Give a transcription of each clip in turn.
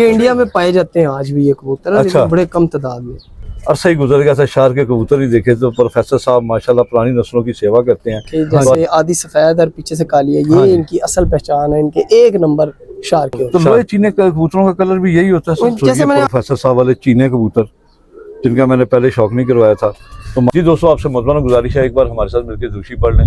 ये इंडिया में पाए जाते हैं आज भी ये कबूतर, अच्छा। लेकिन बड़े कम तादाद में। अरसा ही गुजर गया था, शार के कबूतर ही देखे तो प्रोफेसर साहब माशाल्लाह पुरानी नस्लों की सेवा करते हैं। कि जैसे आधी सफेद और पीछे से काली है, ये इनकी असल पहचान है, इनके एक नंबर शार के। तो लोहे चीने कबूतरों का कलर भी यही होता है जैसे मैंने प्रोफेसर साहब वाले चीने कबूतर जिनका मैंने पहले शौक नहीं करवाया था। तो जी दोस्तों, आपसे मज़मून गुजारिश है, एक बार हमारे साथ मिलकर दूसरी पढ़ लें।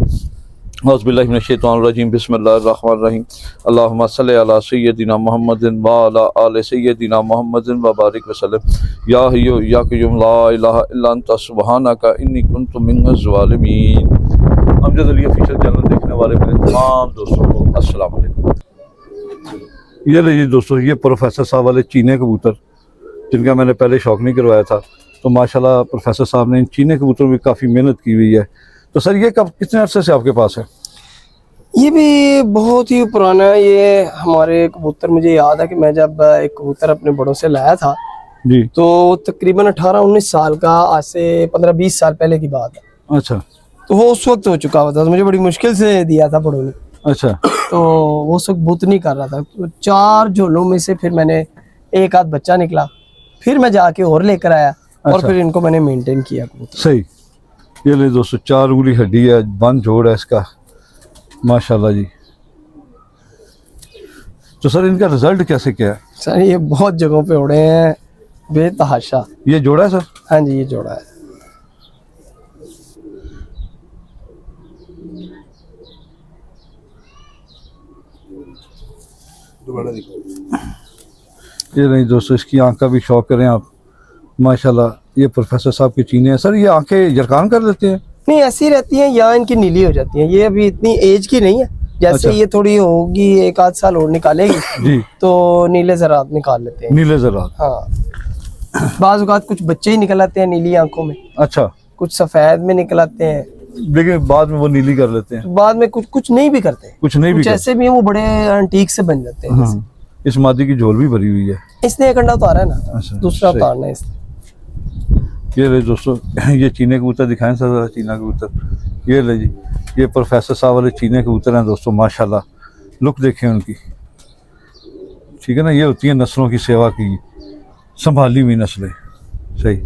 औज़ुबिल्लाहि मिनश्शैतानिर्रजीम, बिस्मिल्लाहिर्रहमानिर्रहीम, अल्लाहुम्मा सल्लि अला सय्यदिना मुहम्मदिन व अला आलि सय्यदिना मुहम्मदिन व बारिक वसल्लम। या हय्यु या क़य्यूम ला इलाहा इल्ला अंता सुब्हानका इन्नी कुन्तु मिनज़ ज़ालिमीन। अमजद अली ऑफिशियल चैनल देखने वाले मेरे तमाम दोस्तों को अस्सलाम वालेकुम। ये लीजिए दोस्तों, ये प्रोफेसर साहब वाले चीने कबूतर जिनका मैंने पहले शौक नहीं करवाया था। तो माशाल्लाह प्रोफेसर साहब ने इन चीने कबूतरों में काफ़ी मेहनत की हुई है। तो सर ये कब कितने अरसे से आपके पास है? ये भी बहुत ही पुराना है। ये हमारे कबूतर, मुझे याद है कि मैं जब एक कबूतर अपने बड़ों से लाया था जी, तो तकरीबन 18-19 साल का, आज से 15-20 साल पहले की बात है। अच्छा तो वो उस वक्त हो चुका हुआ था, तो मुझे बड़ी मुश्किल से दिया था बड़ों ने। अच्छा तो वो उस वक्त बुत नहीं कर रहा था। तो 4 झोलों में से फिर मैंने एक आध बच्चा निकला, फिर मैं जाके और लेकर आया और अच्छा। फिर इनको मैंने मेंटेन किया कबूतर। सही। ये ले दोस्तों, 4 उंगली हड्डी है, बंद जोड़ है इसका, माशाल्लाह जी। तो सर इनका रिजल्ट कैसे क्या है? सर ये बहुत जगहों पे उड़े हैं बेतहाशा। ये जोड़ा है सर? हाँ जी, ये जोड़ा है। ये नहीं दोस्तों, इसकी आंख का भी शौक करें आप, माशाल्लाह। ये प्रोफेसर साहब की चीने हैं। सर ये आंखें जरकान कर लेते हैं? नहीं, ऐसी रहती हैं या इनकी नीली हो जाती हैं। ये अभी इतनी एज की नहीं है, जैसे अच्छा। ये थोड़ी होगी, 1 आध साल और निकालेगी जी, तो नीले ज़रात निकाल लेते हैं। नीले ज़रात। हाँ, बाज़ औक़ात कुछ बच्चे ही निकल आते हैं नीली आंखों में, अच्छा, कुछ सफ़ेद में निकल आते हैं, लेकिन बाद में वो नीली कर लेते हैं। बाद में कुछ नहीं भी करते, कुछ नहीं भी कुछ ऐसे भी हैं वो बड़े एंटीक से बन जाते हैं। हाँ, इस मादी की झोल भी भरी हुई है। इसने एक अंडा उतारा है ना, अच्छा, दूसरा सही। उतारना है इसने। ये ले दोस्तों, ये चीने कबूतर दिखाएं सर ज़रा, चीना कबूतर। ये ले जी, ये प्रोफेसर साहब वाले चीने कबूतर हैं दोस्तों, माशाल्लाह। लुक देखें उनकी, ठीक है ना। ये होती है नस्लों की सेवा की संभाली हुई नस्लें। सही।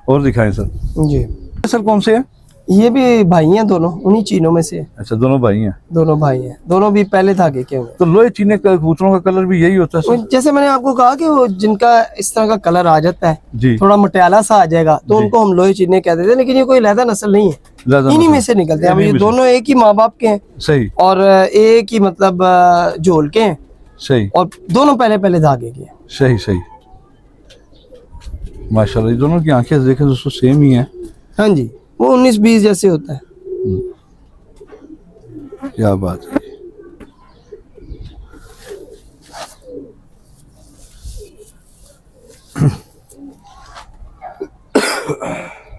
और दिखाएं सर। जी, सर कौन से हैं? ये भी भाई हैं दोनों, उन्हीं चीनों में से। अच्छा, दोनों भाई हैं। दोनों भाई हैं, दोनों भी पहले धागे के हुए। तो लोहे चीने कबूतरों का कलर भी यही होता है सर? जैसे मैंने आपको कहा कि वो जिनका इस तरह का कलर आ जाता है, जी, थोड़ा मटियाला सा आ जाएगा, तो उनको हम लोहे चीने कहते थे। लेकिन ये कोई लहदा नस्ल नहीं है, ज़्यादा इन्हीं में नस्ल। से निकलते हैं। अब इन्हीं ये में से। दोनों एक ही माँ बाप के हैं सही और एक ही मतलब झोल के हैं, सही और दोनों पहले पहले धागे के हैं। सही सही, माशाल्लाह। ये दोनों की आंखें देखें दोस्तों सेम ही हैं। हाँ जी, वो 19-20 जैसे होता है। क्या बात है।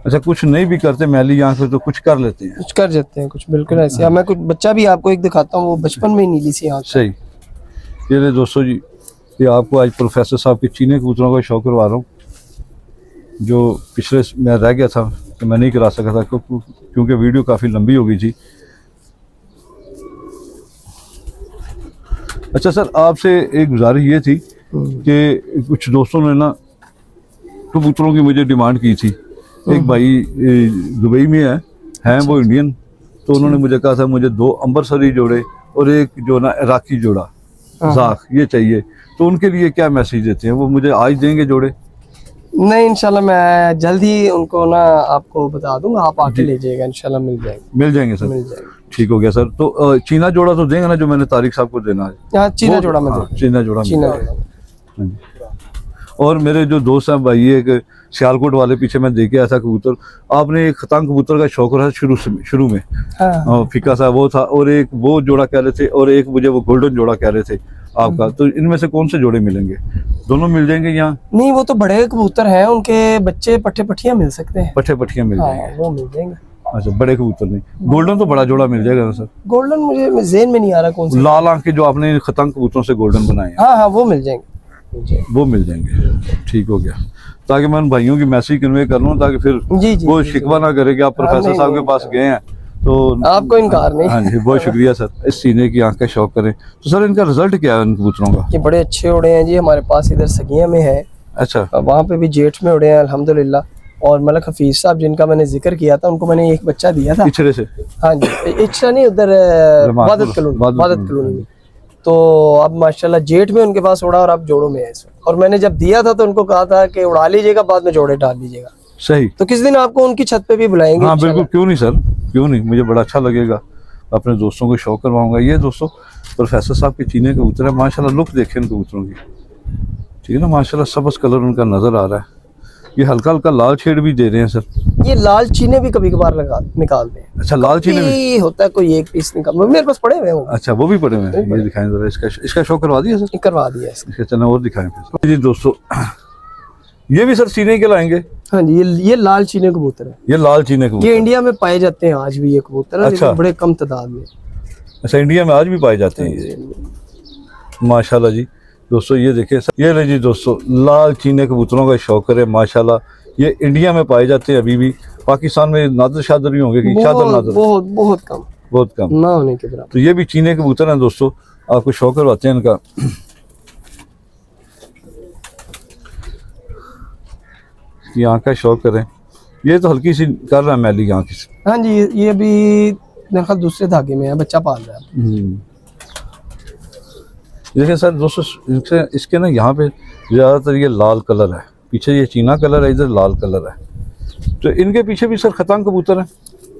अच्छा, कुछ नहीं भी करते मैली आंख पे तो कुछ कर लेते हैं। कुछ कर जाते हैं, कुछ बिल्कुल ऐसे। अब मैं कुछ बच्चा भी आपको एक दिखाता हूँ, वो बचपन में ही नीली सी आंख। सही। ये ले दोस्तों जी, ये आपको आज प्रोफेसर साहब के चीने कबूतरों का शौक करवा रहा हूँ, जो पिछले मैं रह गया था तो मैं नहीं करा सका था क्योंकि वीडियो काफ़ी लंबी हो गई थी। अच्छा सर, आपसे एक गुजारिश ये थी कि कुछ दोस्तों ने ना कबूतरों की मुझे डिमांड की थी। एक भाई दुबई में हैं वो इंडियन, तो उन्होंने मुझे कहा था मुझे 2 अंबरसरी जोड़े और एक जो ना इराकी जोड़ा जाक ये चाहिए। तो उनके लिए क्या मैसेज देते हैं? वो मुझे आज देंगे जोड़े? नहीं, इंशाल्लाह मैं जल्द ही उनको ना आपको बता दूंगा, आप आके ले जाइएगा, इंशाल्लाह मिल जाएगा। मिल जाएंगे सर? मिल जाएगा। ठीक हो गया सर। तो चीना जोड़ा तो देंगे ना, जो मैंने तारिक साहब को देना है? हाँ, चीना जोड़ा में हाँ, चीना जोड़ा चीना मिल जोड़ा। हाँ जी। और मेरे जो दोस्त हैं भाई, एक सियालकोट वाले पीछे मैं देखे आया था कबूतर, आपने एक खतांग कबूतर का शौक रहा शुरू में। हाँ। फिका सा वो था, और एक वो जोड़ा कह रहे थे, और एक मुझे वो गोल्डन जोड़ा कह रहे थे आपका। तो इनमें से कौन से जोड़े मिलेंगे? दोनों मिल जाएंगे यहाँ? नहीं, वो तो बड़े कबूतर हैं, उनके बच्चे पट्टे पट्टियां मिल सकते हैं। पट्टे पट्टियाँ मिल हाँ, जाएंगे? वो मिल जाएंगे। अच्छा, बड़े कबूतर नहीं। गोल्डन तो बड़ा जोड़ा मिल जाएगा ना सर? गोल्डन मुझे ज़हन में नहीं आ रहा कौन सा। लाल आंख के जो आपने खतंग कबूतरों से गोल्डन बनाए हैं, हाँ हाँ, वो मिल जाएंगे। वो मिल जाएंगे। ठीक हो गया, ताकि मैं उन भाइयों की मैसेज कन्वे कर लूँ, ताकि फिर जी जी वो जी, शिकवा ना करे कि आप प्रोफेसर नहीं, साहब के नहीं। पास गए हैं तो आपको इनकार नहीं। हाँ जी, बहुत शुक्रिया सर, इस सीने की आंख का शौक करें। तो सर इनका रिजल्ट क्या है इन कबूतरों का? ये बड़े अच्छे उड़े हैं जी, हमारे पास इधर सगिया में है, अच्छा, वहाँ पे भी जेठ में उड़े हैं अल्हम्दुलिल्लाह। और मलक हफीज साहब जिनका मैंने जिक्र किया था, उनको मैंने एक बच्चा दिया था। पिछड़े से? हाँ जी, इच्छा नहीं, उधर वादत कॉलोनी में। तो अब माशाल्लाह जेठ में उनके पास उड़ा और अब जोड़ों में है इस वक्त। और मैंने जब दिया था तो उनको कहा था कि उड़ा लीजिएगा, बाद में जोड़े डाल लीजिएगा। सही। तो किस दिन आपको उनकी छत पे भी बुलाएंगे। हाँ बिल्कुल, क्यों नहीं सर, क्यों नहीं, मुझे बड़ा अच्छा लगेगा, अपने दोस्तों को शौक करवाऊंगा। ये दोस्तों प्रोफेसर साहब के चीने कबूतर है, माशाल्लाह लुक देखें इन कबूतरों की, ठीक है ना, माशाल्लाह सबज कलर उनका नजर आ रहा है। ये हल्का हल्का लाल शेड भी दे रहे हैं सर। ये लाल चीने भी कभी कभार निकालते हैं। अच्छा, लाल चीने भी होता है, कोई एक पीस निकाल, मेरे पास पड़े हुए हैं वो। अच्छा, वो भी पड़े हुए हैं, ये दिखाएं जरा, इसका शौक करवा दिया सर? करवा दिया इसका। इसका चलें और दिखाएं फिर जी दोस्तों। ये भी सर चीने के लाएंगे? हाँ जी, ये लाल चीने कबूतर है। ये लाल चीने कबूतर, ये इंडिया में पाए जाते हैं आज भी ये कबूतर, अच्छा, बड़े कम तादाद में। अच्छा, इंडिया में आज भी पाए जाते हैं ये, माशाल्लाह जी। दोस्तों ये देखें, ये ले जी दोस्तों, लाल चीने कबूतरों का शौक है माशाल्लाह। ये इंडिया में पाए जाते हैं अभी भी, पाकिस्तान में नादर शादर ही होंगे कि शादर नादर, बहुत कम, बहुत कम ना होने के बराबर। तो ये भी चीने कबूतर हैं दोस्तों, आपको शौक करवाते हैं इनका। ये आँख का शौक करें, ये तो हल्की सी कर रहा है मैली आँख से। हाँ जी, ये भी मेरे ख्याल दूसरे धागे में है, बच्चा पाल रहा है। देखिए सर दोस्तों, इसके ना यहाँ पे ज़्यादातर ये लाल कलर है, पीछे ये चीना कलर है, इधर लाल कलर है। तो इनके पीछे भी सर खतांग कबूतर है?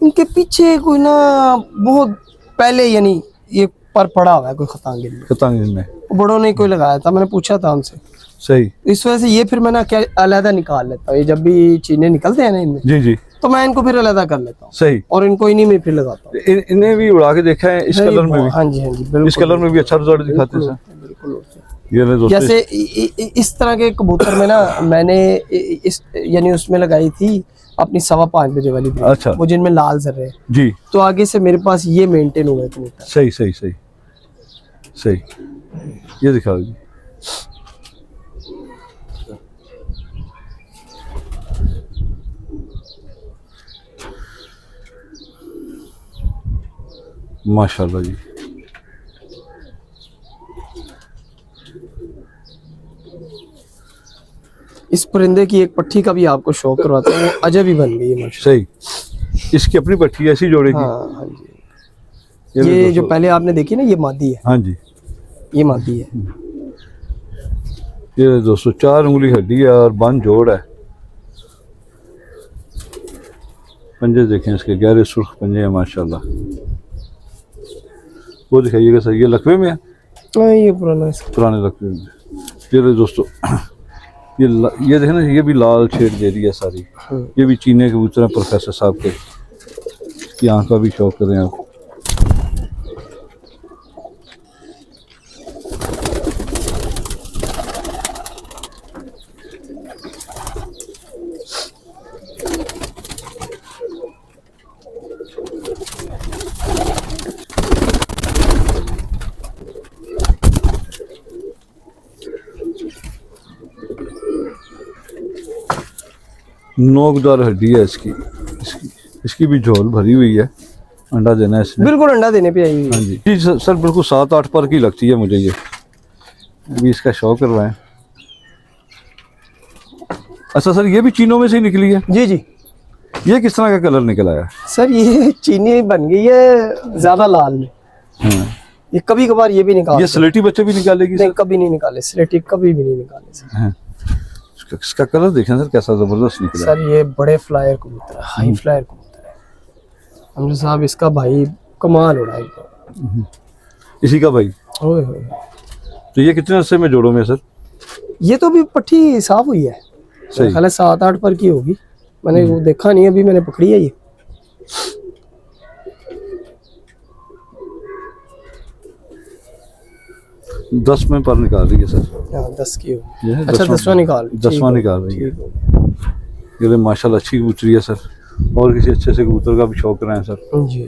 इनके पीछे कोई ना बहुत पहले, यानी ये पर पड़ा हुआ है कोई खतांग में, खतांग में बड़ों ने कोई लगाया था, मैंने पूछा था उनसे। सही। इस वजह से ये फिर मैंने क्या अलहदा निकाल लेता हूँ, ये जब भी चीने निकलते हैं ना इनमें, जी जी, तो मैं इनको फिर अलहदा कर लेता हूँ। सही। और इनको इन्हीं में फिर लगाता हूँ। इन्हें भी उड़ा के देखा है इस कलर में भी? हाँ जी, हाँ जी, बिल्कुल। इस कलर में भी अच्छा रिजल्ट दिखाते हैं सर? बिल्कुल। ये ले दोस्तों, जैसे इस तरह के कबूतर में ना मैंने इस यानी उसमें लगाई थी अपनी 5:15 बजे वाली ब्रीड, अच्छा, वो जिनमें लाल जर्रे जी, तो आगे से मेरे पास ये मेंटेन हुए कबूतर। सही सही सही सही। ये दिखाओ जी, माशाल्लाह जी। इस परिंदे की एक पट्टी का भी आपको शौक करवाता हूँ, वो अजब ही बन गई है माशाल्लाह। सही। इसकी अपनी पट्टी ऐसी जोड़ेगी? हाँ, हाँ जी। ये जो पहले आपने देखी ना, ये मादी है। हाँ जी, ये मादी है। ये दोस्तों 4 उंगली हड्डी है और बन जोड़ है। पंजे देखें इसके, गहरे सुर्ख पंजे हैं माशाल्लाह। वो दिखाइएगा सर, ये लकवे में है? ये पुराना है, पुराने लकवे में। ये दोस्तों, ये देखें ना, ये भी लाल शेड दे रही है सारी। ये भी चीने कबूतर हैं प्रोफेसर साहब के, की आँख का भी शौक करें आप। नोकदार हड्डी है इसकी भी झोल भरी हुई है, अंडा देना है इसने। बिल्कुल अंडा देने पे आई हुई है। हाँ जी जी सर, बिल्कुल 7-8 पर की लगती है मुझे ये, अभी इसका शौक करवाएं। अच्छा सर, ये भी चीनों में से ही निकली है? जी जी। ये किस तरह का कलर निकल आया? सर ये चीनी बन गई है ज्यादा लाल में। हाँ। ये कभी कभार ये भी निकाल, ये स्लेटी बच्चे भी निकालेगी? नहीं, कभी नहीं निकाले, स्लेटी कभी भी नहीं निकाले सर। हाँ। इसका कलर देखें सर, कैसा जबरदस्त निकला सर। ये बड़े फ्लायर कबूतर है, हाई फ्लायर कबूतर है हमजा साहब, इसका भाई कमाल उड़ा है। इसी का भाई? ओए होए। तो ये कितने अरसे में जोड़ों में सर? ये तो अभी पट्टी साफ हुई है, सही। खाली 7-8 पर की होगी, मैंने वो देखा नहीं, अभी मैंने पकड़ी है ये। दस में पर निकाल रही है सर? हाँ, 10 की होगी। ये है अच्छा, 10वां निकाल, 10वां निकाल रही है। ये माशाल्लाह अच्छी कबूतरी है सर, और किसी अच्छे से कबूतर का भी शौक रहे हैं सर जी।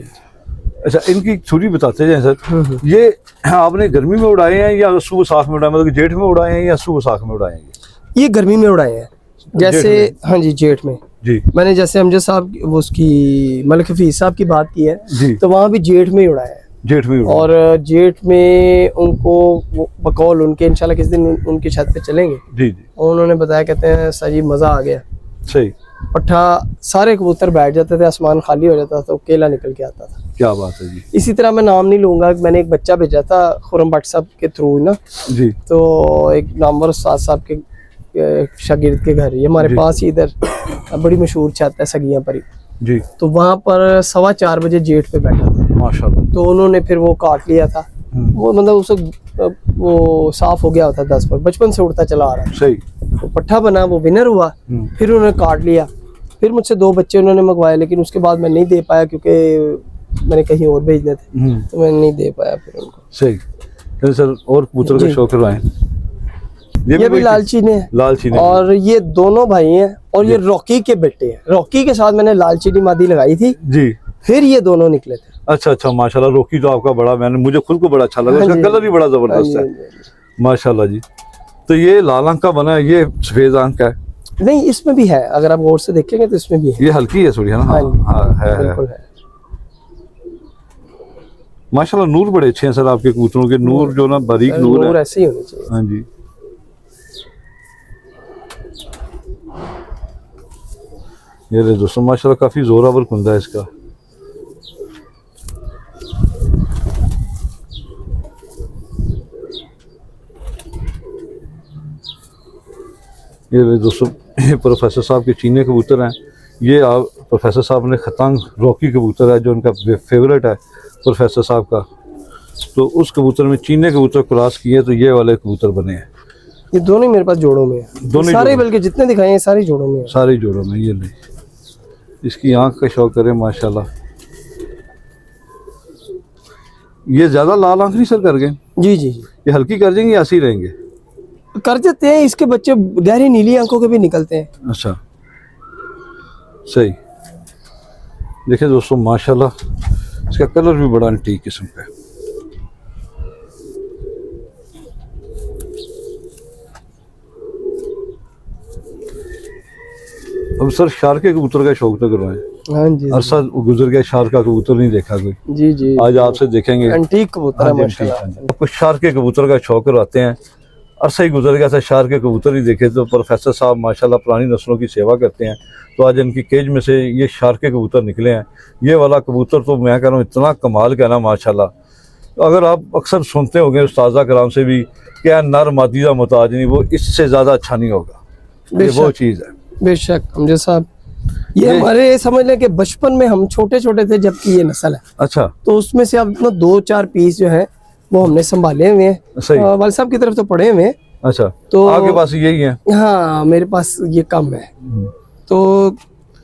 अच्छा, इनकी थोड़ी बताते जाए सर, ये आपने गर्मी में उड़ाए हैं या सुबह साख में उड़ाए, मतलब जेठ में उड़ाए हैं या सुबह साख में उड़ाए हैं? ये गर्मी में उड़ाए हैं, जैसे हाँ जी, जेठ में। जी मैंने जैसे अमजद साहब वो उसकी मलिक हफीज साहब की बात की है जी, तो वहाँ भी जेठ में ही उड़ाया है। जेठ में उड़ा। और जेठ में उनको वो बकौल उनके इंशाल्लाह किस दिन उनकी छत पे चलेंगे। जी जी, और उन्होंने बताया, कहते हैं सर जी मज़ा आ गया, सही, पट्ठा सारे कबूतर बैठ जाते थे, आसमान खाली हो जाता था तो केला निकल के आता था। क्या बात है जी। इसी तरह मैं नाम नहीं लूँगा, मैंने एक बच्चा भेजा था खुरम भट्ट साहब के थ्रू ना, जी तो एक नामवर उस्ताद साहब के शागिर्द के घर, ये हमारे जी। पास ही इधर बड़ी मशहूर छत है सगियाँ परी, जी, तो वहाँ पर 4:15 बजे जेठ पे बैठा था। माशाल्लाह। तो उन्होंने फिर वो काट लिया था, वो मतलब उस वो साफ हो गया होता 10 पर, बचपन से उड़ता चला आ रहा सही। है, तो पट्ठा बना, वो विनर हुआ। फिर उन्होंने काट लिया, फिर मुझसे 2 बच्चे उन्होंने मंगवाए, लेकिन उसके बाद मैं नहीं दे पाया क्योंकि मैंने कहीं और भेजने थे, तो मैं नहीं दे पाया फिर उनको। सही। चलिए सर, और कबूतर का जी। शौक करवाएं। ये भी वही लालची ने है, लालची ने। और ये दोनों भाई हैं, और ये रॉकी के बेटे हैं। रॉकी के साथ मैंने लालचीनी मादी लगाई थी, जी, फिर ये दोनों निकले थे। अच्छा अच्छा, माशाल्लाह। रोकी तो आपका बड़ा, मैंने मुझे खुद को बड़ा अच्छा लगा, हाँ इसका जी, कलर भी बड़ा हाँ जबरदस्त जी, है, हाँ जी। माशाल्लाह जी। तो ये लाल आंख का बना है, ये सफेद आंख का है। नहीं, इसमें भी है, अगर आप गौर से देखेंगे तो इसमें भी है। ये हल्की है थोड़ी, है ना? हाँ जी, हाँ, है। बिल्कुल है। माशाल्लाह नूर बड़े अच्छे हैं सर आपके कबूतरों के, नूर जो ना बारीक नूर नूर है। ऐसे ही होनी चाहिए। हाँ जी। ये ले दोस्तों, माशाल्लाह काफी जोरावर कुंदा है इसका। ये ले दोस्तों, ये प्रोफेसर साहब के चीने कबूतर हैं। ये आप प्रोफेसर साहब ने खतंग रॉकी कबूतर है जो उनका फेवरेट है प्रोफेसर साहब का, तो उस कबूतर में चीने कबूतर क्रॉस किए तो ये वाले कबूतर बने हैं। ये दोनों ही मेरे पास जोड़ों में है, दोनों ही सारे, जोड़ों बल्कि जितने दिखाए हैं सारे जोड़ों में है। सारे जोड़ों में। ये ले, इसकी आंख का शौक करें माशाल्लाह। ये ज्यादा लाल आंख नहीं सर कर गए? जी जी जी, ये हल्की कर देंगे या ऐसे ही रहेंगे? कर देते हैं। इसके बच्चे गहरी नीली आंखों के भी निकलते हैं। अच्छा, सही। देखिए दोस्तों माशाल्लाह, इसका कलर भी बड़ा एंटीक किस्म का है। अब सर शार्क के कबूतर का शौक तो करवाएं। हाँ जी, अरसा गुजर गया, शार्क का कबूतर नहीं देखा कोई। जी जी, आज आपसे देखेंगे। एंटीक कबूतर है हाँ जी, माशाल्लाह। हाँ जी। आपको शार्क के कबूतर का शौक करवाते हैं। अरसा ही गुजर गया था, शार्क के कबूतर ही देखे। तो प्रोफेसर साहब माशाल्लाह पुरानी नस्लों की सेवा करते हैं, तो आज इनकी केज में से ये शार्क के कबूतर निकले हैं। ये वाला कबूतर तो मैं कह रहा हूँ इतना कमाल का ना माशाल्लाह। अगर आप अक्सर सुनते होंगे उस्ताज़ा कराम से भी क्या नर मादीदा मुताज नहीं, वो इससे ज़्यादा अच्छा नहीं होगा। ये वो चीज़ है। बेशक अमजद साहब, ये हमारे समझ लें कि बचपन में हम छोटे छोटे थे जबकि ये नस्ल है, अच्छा, तो उसमें से अब 2-4 पीस जो है वो हमने संभाले हुए हैं। सही। वाल साहब की तरफ तो पड़े हुए हैं, अच्छा, तो आपके पास यही है? हाँ, मेरे पास ये कम है। तो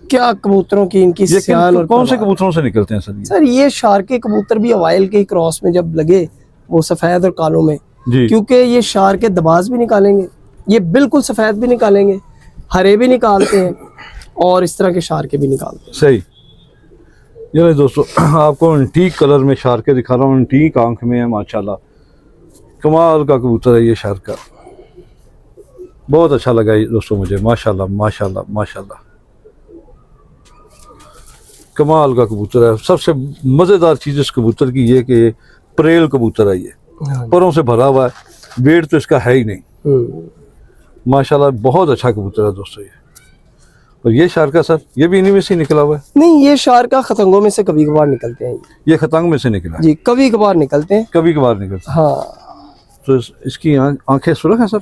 क्या कबूतरों की इनकी ये सियान और कौन से कबूतरों से निकलते हैं सर ये? सर ये शार्क के कबूतर भी अवाइल के क्रॉस में जब लगे, वो सफेद और कालों में, जी, क्योंकि ये शार्क के दबाज भी निकालेंगे, ये बिल्कुल सफेद भी निकालेंगे, हरे भी निकालते हैं, और इस तरह के शार्क भी निकालते हैं। सही। ये दोस्तों आपको एंटीक कलर में शार्क दिखा रहा हूँ, एंटीक आंख में है माशाल्लाह। कमाल का कबूतर है ये शार्क का, बहुत अच्छा लगा ये दोस्तों मुझे, माशाल्लाह माशाल्लाह माशाल्लाह। कमाल का कबूतर है। सबसे मज़ेदार चीज़ इस कबूतर की ये कि ये परेल कबूतर है, ये परों से भरा हुआ है, वेट तो इसका है ही नहीं। माशाल्लाह बहुत अच्छा कबूतर है दोस्तों ये। और ये शार्क का सर, ये भी इन्हीं में से निकला हुआ है? नहीं, ये शार्क का खतंगों में से कभी कभार निकलते हैं। ये खतंग में से निकला है? जी, कभी कभार निकलते हैं, कभी कभार निकलता है। हाँ। तो इसकी आंखें सुरख है सर?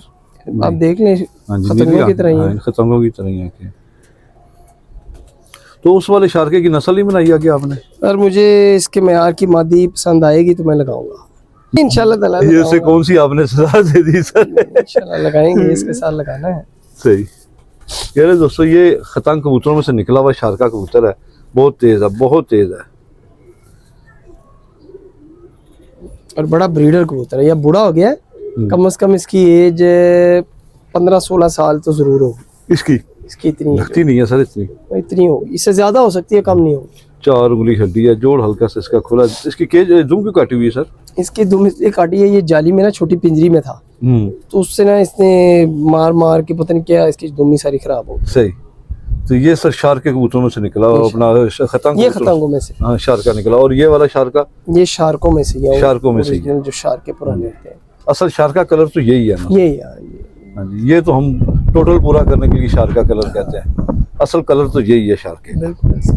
आप देख लें, हाँ जी, खतंगों की तरह ही है। खतंगों की तरह ही आंखें। तो उस वाले शार्के की नस्ल ही बनाई आगे आपने? और मुझे इसके मेयार की मादी पसंद आएगी तो मैं लगाऊंगा इंशाल्लाह ताला। ये से कौन सी आपने सजा दे दी सर? इंशाल्लाह लगाएंगे, इसके साथ लगाना है। सही। यार दोस्तों, ये खतंग कबूतरों में से निकला हुआ शार्का कबूतर है, बहुत तेज है, बहुत तेज है। और बड़ा ब्रीडर कबूतर है, या बूढ़ा हो गया है, कम से कम इसकी एज 15-16 साल तो जरूर होगी। इसकी इतनी लगती नहीं है सर, इतनी होगी, इससे ज्यादा हो सकती है, कम नहीं होगी। 4 उंगली हड्डी है, जोड़ हल्का सा इसका खुला। इसकी केज दुम क्यों काटी हुई है सर? इसकी दुम इसलिए काटी है, ये जाली में ना छोटी पिंजरी में था, तो उससे ना इसने मार मार के पता नहीं क्या इसकी दुम ही सारी खराब हो गई। सही। तो ये सर शार्क के कबूतरों में से निकला अपना खतंग, ये खतंगों में से, हाँ शार्क का निकला। और ये वाला शार्क का, ये शार्कों में से, ये शार्कों में से जो शार्क के पुराने होते हैं। असल शार्क का कलर तो यही है ना, यही है। हाँ जी, ये तो हम टोटल पूरा करने के लिए शार्क का कलर कहते हैं, असल कलर तो यही है शार्क के। बिल्कुल ऐसे।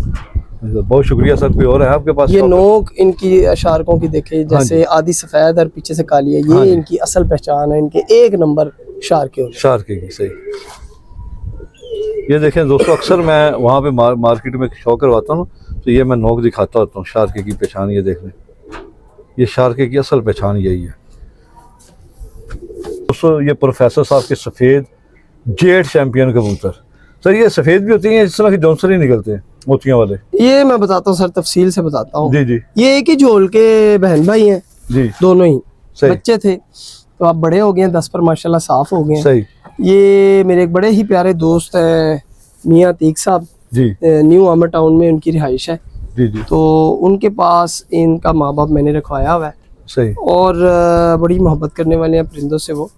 बहुत शुक्रिया सर। कोई और है आपके पास? ये नोक इनकी शार्कों की देखिए, जैसे आधी सफेद और पीछे से काली है, ये इनकी असल पहचान है, इनके एक नंबर शार्क के होते हैं। शार्क की सही। ये देखें दोस्तों, अक्सर मैं वहाँ पे मार्केट में शो करवाता हूँ तो ये मैं नोक दिखाता होता हूँ शार्क की पहचान। ये देख लें, ये शार्क की असल पहचान यही है दोस्तों। ये प्रोफेसर साहब के सफ़ेद जेट चैंपियन कबूतर। सर ये सफ़ेद भी होती हैं, इस तरह की जौनसर ही निकलते हैं मोतियां वाले? ये मैं बताता हूँ सर, तफसील से बताता हूँ। जी जी। ये एक ही झोल के बहन भाई हैं जी, दोनों ही। सही। बच्चे थे तो आप बड़े हो गए हैं, 10 पर माशाल्लाह साफ हो गए हैं। सही। ये मेरे एक बड़े ही प्यारे दोस्त हैं मियाँ अतीक साहब जी, न्यू आमर टाउन में उनकी रिहाइश है। जी जी। तो उनके पास इनका माँ बाप मैंने रखवाया हुआ है, सही। और बड़ी मोहब्बत करने वाले हैं परिंदों से वो।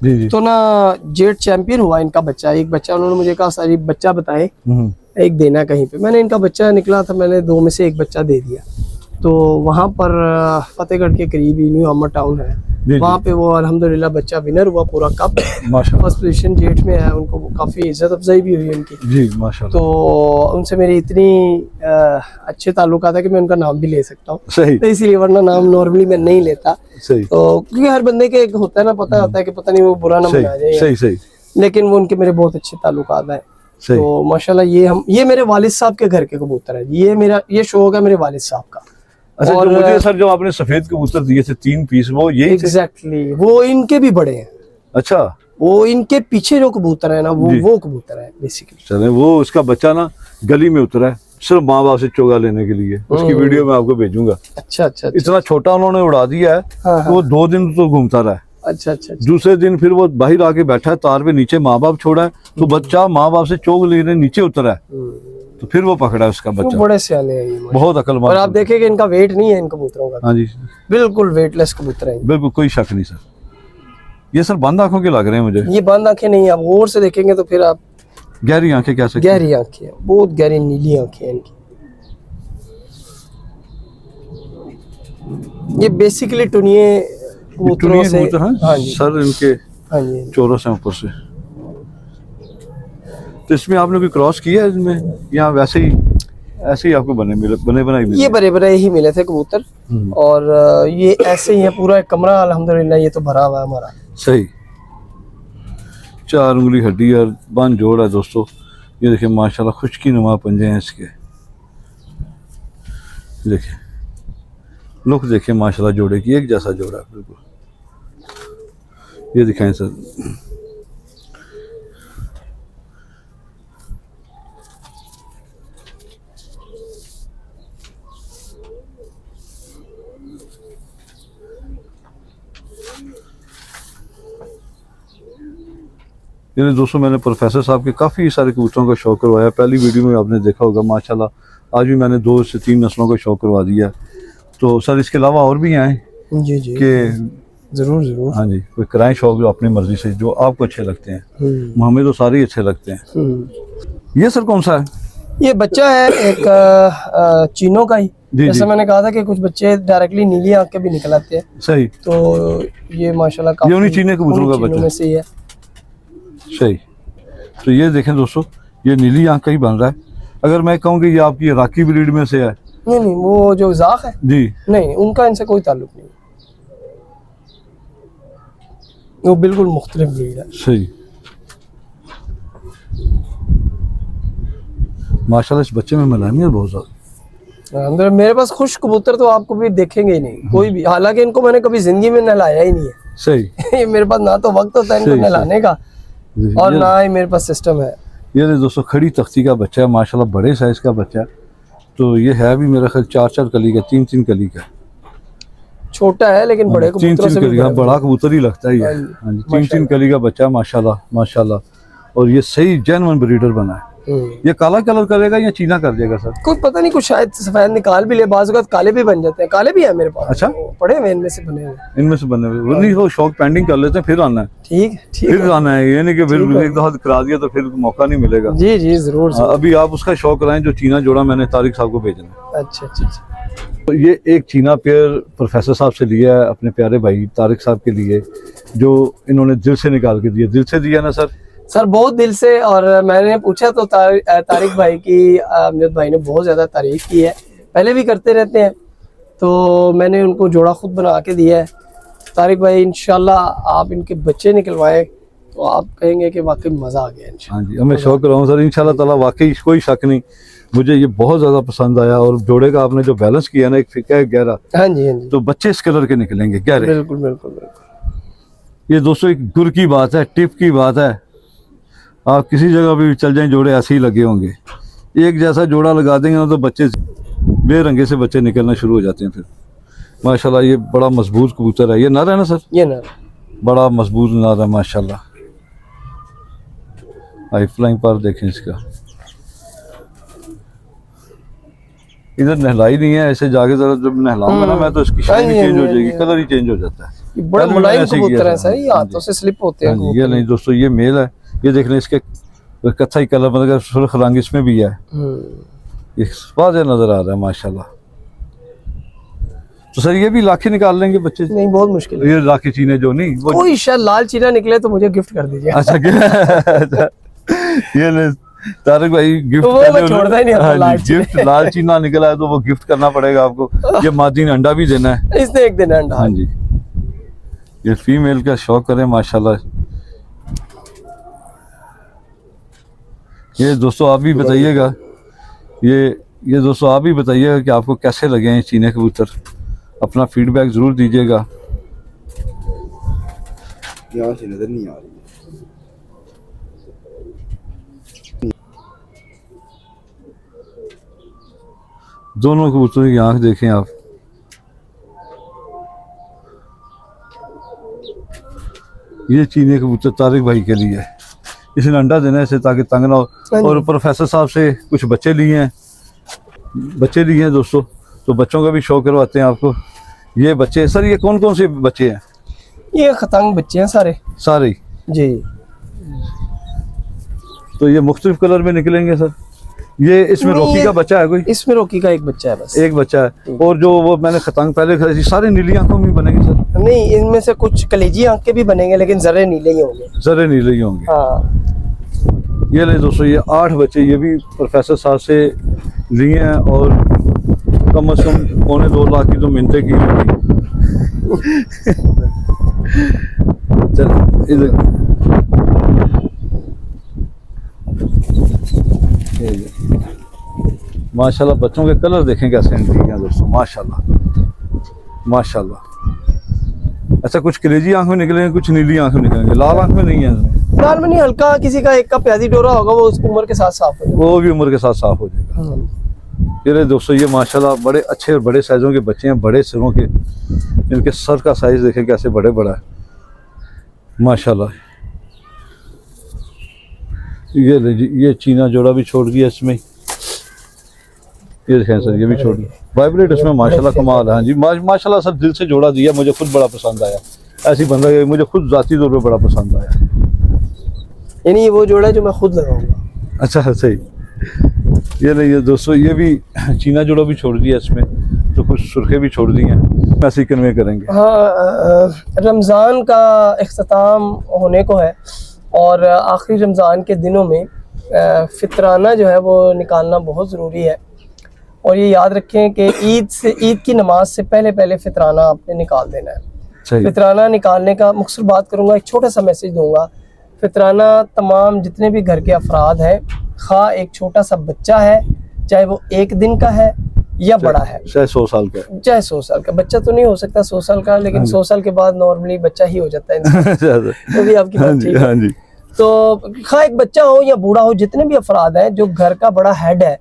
जी जी। तो ना जेट चैंपियन हुआ इनका बच्चा, एक बच्चा उन्होंने मुझे कहा सारी बच्चा बताए एक देना कहीं पे। मैंने इनका बच्चा निकला था, मैंने 2 में से एक बच्चा दे दिया। तो वहाँ पर फतेहगढ़ के करीब ही न्यू आमर टाउन है, वहाँ पे वो अल्हम्दुलिल्लाह बच्चा विनर हुआ पूरा कप, माशाल्लाह। फर्स्ट पोजीशन जेट में है। उनको काफ़ी इज्जत अफजाई भी हुई उनकी जी माशाल्लाह। तो उनसे मेरी इतनी अच्छे ताल्लुकात है कि मैं उनका नाम भी ले सकता हूँ। सही। तो इसीलिए, वरना नाम नॉर्मली मैं नहीं लेता। सही। तो क्योंकि हर बंदे के एक होता है ना, पता होता है कि पता नहीं वो बुरा ना मना जाए। सही सही। लेकिन वो उनके मेरे बहुत अच्छे ताल्लुकात हैं। तो माशाल्लाह ये मेरे वालिद साहब के घर के कबूतर है। ये शौक है मेरे वालिद साहब का। अच्छा, और जो मुझे सर जो आपने सफेद कबूतर दिए थे 3 पीस, वो यही एग्जैक्टली वो इनके भी बड़े हैं। अच्छा, वो इनके पीछे जो कबूतर है ना, वो कबूतर है बेसिकली। चले, वो उसका बच्चा ना गली में उतरा है सिर्फ माँ बाप से चोगा लेने के लिए। उसकी वीडियो मैं आपको भेजूंगा। अच्छा अच्छा। इतना छोटा उन्होंने उड़ा दिया है। हाँ, वो 2 दिन तो घूमता रहा है। अच्छा अच्छा। दूसरे दिन फिर वो बाहर आके बैठा है, तार पे नीचे माँ बाप छोड़ा है, तो बच्चा माँ बाप से चोग लेने नीचे उतरा है, तो फिर वो पकड़ा है उसका बच्चा। बड़े सियाने हैं ये, बहुत अकलमंद। और आप देखें कि इनका वेट नहीं है इन कबूतरों का। हाँ जी, बिल्कुल वेटलेस कबूतर है, बिल्कुल कोई शक नहीं सर। ये सर बंद आंखों के लग रहे हैं मुझे। ये बंद आंखें नहीं, आप गौर से देखेंगे तो फिर आप। गहरी आंखें कैसे? गहरी आंखें, बहुत गहरी नीली आंखें हैं इनकी। ये बेसिकली टुनिए कबूतरों से। हाँ जी। सर इनके हाँ जी चौरस है ऊपर से। तो इसमें आपने कोई क्रॉस किया है इसमें, या वैसे ही ऐसे ही आपको बने बनाए मिले? ये बड़े बड़े ही मिले थे कबूतर, और ये ऐसे ही है। पूरा एक कमरा अल्हम्दुलिल्लाह ये तो भरा हुआ है हमारा। सही। 4 उंगली हड्डी और बन जोड़ है दोस्तों। ये देखिए माशाल्लाह, खुशकी नुमा पंजे हैं इसके। देखिए लुक देखिए माशाल्लाह, जोड़े की एक जैसा जोड़ा है बिल्कुल। ये दिखाएं सर। ये दोस्तों, मैंने प्रोफेसर साहब के काफ़ी सारे कबूतरों का शौक करवाया। पहली वीडियो में आपने देखा होगा माशाल्लाह। आज भी मैंने 2 से 3 नस्लों का शौक करवा दिया। तो सर इसके अलावा और भी आए जी जी कि जरूर जरूर। हाँ जी, कोई कराएं शौक जो अपनी मर्जी से, जो आपको अच्छे लगते हैं। हमें तो सारे ही अच्छे लगते हैं। ये सर कौन सा है? ये बच्चा है एक चीनों का ही। जैसे मैंने कहा था कि कुछ बच्चे डायरेक्टली नीली आंख के भी निकल आते हैं। सही। तो ये माशाल्लाह ये उन्हीं चीने कबूतरों का बच्चा में से ही है। सही। तो ये देखें दोस्तों, ये नीली आंख का ही बन रहा है। अगर मैं कहूँ कि ये आपकी राकी ब्रीड में से है? नहीं, वो जो ज़ाक है जी, नहीं, उनका इनसे कोई ताल्लुक नहीं, वो बिल्कुल मुख्तलिफ ब्रीड है। सही। माशाल्लाह इस बच्चे में मलामियत बहुत ज्यादा। अंदर मेरे पास खुश कबूतर तो आपको भी देखेंगे ही नहीं कोई भी। हालांकि इनको मैंने कभी जिंदगी में नहलाया ही नहीं है। सही। ये मेरे पास ना तो वक्त होता है इनको नहलाने का, और ना ही मेरे पास सिस्टम है। ये दोस्तों खड़ी तख्ती का बच्चा है माशाल्लाह, बड़े साइज का बच्चा है। तो ये है भी मेरा ख्याल 4-4 कली का, 3-3 कली का। छोटा है लेकिन बड़े कबूतरों से भी बड़ा कबूतर ही लगता है ये। हाँ जी, 3-3 कली का बच्चा माशाल्लाह माशाल्लाह। और ये सही जेन्युइन ब्रीडर बना है। ये काला कलर करेगा या चीना कर देगा सर? कोई पता नहीं, कुछ शायद सफेद निकाल भी ले, बाज़ औक़ात काले भी बन जाते हैं, काले भी है मेरे पास। अच्छा, पड़े हुए इनमें से बने हुए। इनमें से बने हुए नहीं हो, शौक पेंडिंग कर लेते हैं, फिर आना है। ठीक फिर आना है, ये नहीं कि फिर एक दफा करा दिया तो फिर मौका नहीं मिलेगा। जी जी जरूर। अभी आप उसका शौक कराएं जो चीना जोड़ा मैंने तारिक साहब को भेजना। अच्छा अच्छा अच्छा। तो ये एक चीना पेयर प्रोफेसर साहब से लिया है अपने प्यारे भाई तारिक साहब के लिए, जो इन्होंने दिल से निकाल के दिया। दिल से दिया ना सर? सर बहुत दिल से। और मैंने पूछा तो तारिक भाई की, अमजद भाई ने बहुत ज़्यादा तारीफ की है, पहले भी करते रहते हैं, तो मैंने उनको जोड़ा खुद बना के दिया है। तारिक भाई इंशाल्लाह आप इनके बच्चे निकलवाएं तो आप कहेंगे कि वाकई मज़ा आ गया इंशाल्लाह। हाँ जी, मैं शौक रहा हूँ सर इंशाल्लाह ताला, वाकई कोई शक नहीं, मुझे ये बहुत ज़्यादा पसंद आया। और जोड़े का आपने जो बैलेंस किया ना, एक फिक्का है गहरा, हाँ जी हाँ जी, तो बच्चे इस कलर के निकलेंगे गहरे। बिल्कुल बिल्कुल बिल्कुल। ये दोस्तों एक गुर की बात है, टिप की बात है। आप किसी जगह भी चल जाएं जोड़े ऐसे ही लगे होंगे। एक जैसा जोड़ा लगा देंगे ना तो बच्चे बेरंगे से बच्चे निकलना शुरू हो जाते हैं फिर। माशाल्लाह ये बड़ा मजबूत कबूतर है। ये नर है ना सर? ये नर बड़ा मजबूत नर है माशाल्लाह। हाई फ्लाइंग पर देखें इसका, इधर नहलाई नहीं है, ऐसे जाके जरा जब नहलाऊंगा ना मैं तो इसकी शाइन ही चेंज हो जाएगी, कलर ही चेंज हो जाता है। ये बड़े मुलायम कबूतर हैं सर, ये हाथों से स्लिप होते हैं। ये नहीं दोस्तों, ये मेल है। ये देख लें इसके कत्थई कलर, मतलब सुर्ख रंग इसमें भी है, ये वाज़ेह नजर आ रहा है माशाल्लाह। तो सर ये भी लाखे निकाल लेंगे बच्चे? नहीं बहुत मुश्किल है। ये लाखे चीने जो नहीं वो, कोई शायद लाल चीना निकले तो मुझे गिफ्ट कर दीजिए। अच्छा अच्छा, ये नहीं तारिक भाई गिफ्ट तो वो छोड़ता ही नहीं अपना लाल चीना। गिफ्ट लाल चीना निकला है तो वो गिफ्ट करना पड़ेगा आपको। ये मादी ने अंडा भी देना है, इसने एक दिन अंडा। हाँ जी। ये फीमेल का शौक करें माशाल्लाह। ये दोस्तों आप भी बताइएगा, ये दोस्तों आप भी बताइएगा कि आपको कैसे लगे हैं चीने कबूतर, अपना फीडबैक जरूर दीजिएगा। यहाँ से नजर नहीं आ रही। दोनों कबूतरों की आंख देखें आप, ये चीने कबूतर तारिक भाई के लिए है, इसने अंडा देना है इसे ताकि तंग ना हो। और प्रोफेसर साहब से कुछ बच्चे लिए हैं दोस्तों, तो बच्चों का भी शौक करवाते हैं आपको। ये बच्चे सर, ये कौन कौन से बच्चे हैं? ये खतंग बच्चे हैं सारे सारे जी। तो ये मुख्तलिफ कलर में निकलेंगे सर? ये इसमें रोकी का बच्चा है कोई? इसमें रोकी का एक बच्चा है बस, एक बच्चा है। और जो वो मैंने खतंग पहले खरीदी, सारे नीली आंखों में बनेंगे सर? नहीं, इनमें से कुछ कलेजी आंख के भी बनेंगे लेकिन जरे नीले ही होंगे। जरे नीले ही होंगे। हाँ। ये ले दोस्तों, ये 8 बच्चे ये भी प्रोफेसर साहब से लिए हैं, और कम से कम 2.25 लाख की तो मिन्नतें की होंगी। चल इधर माशाल्लाह, बच्चों के कलर देखें कैसे हैं दोस्तों, माशाल्लाह माशाल्लाह। अच्छा, कुछ कलेजी आंख में निकलेंगे, कुछ नीली आंख में निकलेंगे, लाल आंख में नहीं है इसमें? लाल में नहीं, हल्का किसी का एक का प्याजी डोरा होगा, वो उसकी उम्र के साथ साफ हो जाएगा। वो भी उम्र के साथ साफ हो जाएगा। ये दोस्तों, ये माशाल्लाह बड़े अच्छे और बड़े साइजों के बच्चे हैं, बड़े सिरों के। इनके सर का साइज देखें कैसे बड़े बड़ा है माशाल्लाह। ये ले जी, ये चीना जोड़ा भी छोड़ दिया इसमें। ये देखें सर, ये भी छोड़ दिया, वाइब्रेट इसमें माशाल्लाह कमाल है। हाँ जी माशाल्लाह सर, दिल से जोड़ा दिया, मुझे खुद बड़ा पसंद आया। ऐसी बंदा मुझे खुद जाती तौर पे बड़ा पसंद आया। यानी वो जोड़ा जो मैं खुद लगाऊंगा। अच्छा सही। ये नहीं, ये दोस्तों ये भी चीना जोड़ा भी छोड़ दिया इसमें, तो कुछ सुर्खे भी छोड़ दी हैं, ऐसे ही कन्वे करेंगे। हाँ, रमज़ान का इख्तिताम होने को है और आखिरी रमज़ान के दिनों में फितराना जो है वो निकालना बहुत ज़रूरी है। और ये याद रखें कि ईद की नमाज से पहले फितराना आपने निकाल देना है। फितराना निकालने का मुख्तसर बात करूँगा, एक छोटा सा मैसेज दूंगा। फितराना तमाम जितने भी घर के अफराद हैं, खा एक छोटा सा बच्चा है, चाहे वो 1 दिन का है या बड़ा है, चाहे 100 साल का, चाहे 100 साल का। बच्चा तो नहीं हो सकता 100 साल का, लेकिन 100 साल के बाद नॉर्मली बच्चा ही हो जाता है। तो भी आपकी बात ठीक है। तो खा एक बच्चा हो या बूढ़ा हो, जितने भी अफराद हैं, जो घर का बड़ा हेड है,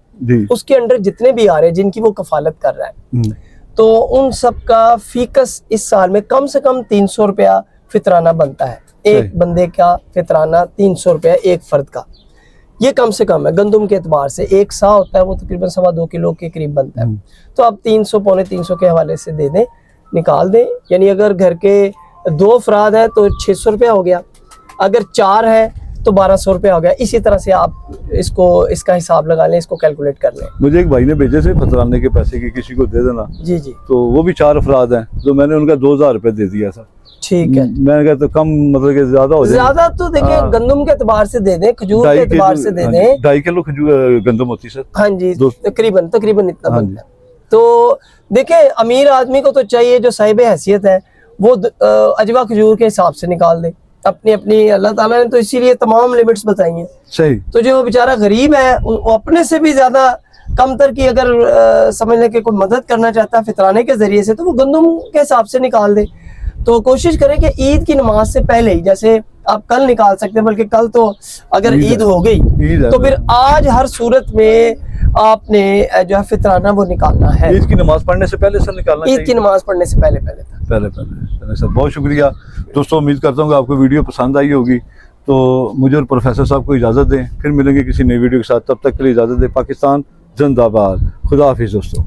उसके अंडर जितने भी आ रहे हैं, जिनकी वो कफालत कर रहा है, तो उन सब का फीकस इस साल में कम से कम 300 रुपया फितराना बनता है। एक बंदे का फितराना 300 रुपया, एक फर्द का। ये कम से कम है गंदम के एतबार से। एक सा होता है वो तकरीबन 2.25 किलो के करीब बनता है। तो आप 300 पौने 300 के हवाले से दे दें, निकाल दें। यानी अगर घर के 2 अफराद है तो 600 रुपया हो गया, अगर 4 है तो 1200 रुपया हो गया। इसी तरह से आप इसका हिसाब लगा लें, इसको कैलकुलेट कर लें। मुझे एक भाई ने भेजे थे फतराने के पैसे की किसी को दे देना, जी जी तो वो भी 4 अफराद हैं, तो मैंने उनका 2000 रुपये दे दिया था। ठीक है। मैंने कहा तो कम मतलब कि ज्यादा हो जाए। ज्यादा तो देखिए हाँ। गंदम के एतबार से दे दें, खजूर के एतबार से दे दें। 2.5 किलो गंदम होती सर। हाँ जी, तकरीबन इतना हाँ बनता है। तो देखिए अमीर आदमी को तो चाहिए जो साहिब हैसियत है वो अजवा खजूर के हिसाब से निकाल दे अपनी अपनी। अल्लाह ताला ने तो इसीलिए तमाम लिमिट्स बताई हैं। सही। तो जो बेचारा गरीब है वो अपने से भी ज्यादा कमतर की अगर समझ लें कि कोई मदद करना चाहता है फितराने के जरिए से, तो वो गंदम के हिसाब से निकाल दे। तो कोशिश करें कि ईद की नमाज से पहले ही, जैसे आप कल निकाल सकते हैं, बल्कि कल तो अगर ईद हो गई तो फिर आज हर सूरत में आपने जो है फितराना वो निकालना है। ईद की नमाज पढ़ने से पहले सर निकालना चाहिए। ईद की नमाज पढ़ने से पहले पहले सर। बहुत शुक्रिया दोस्तों, उम्मीद करता हूँ कि आपको वीडियो पसंद आई होगी। तो मुझे और प्रोफेसर साहब को इजाज़त दें, फिर मिलेंगे किसी नई वीडियो के साथ। तब तक के लिए इजाज़त दें। पाकिस्तान जिंदाबाद। खुदा हाफिज़ दोस्तों।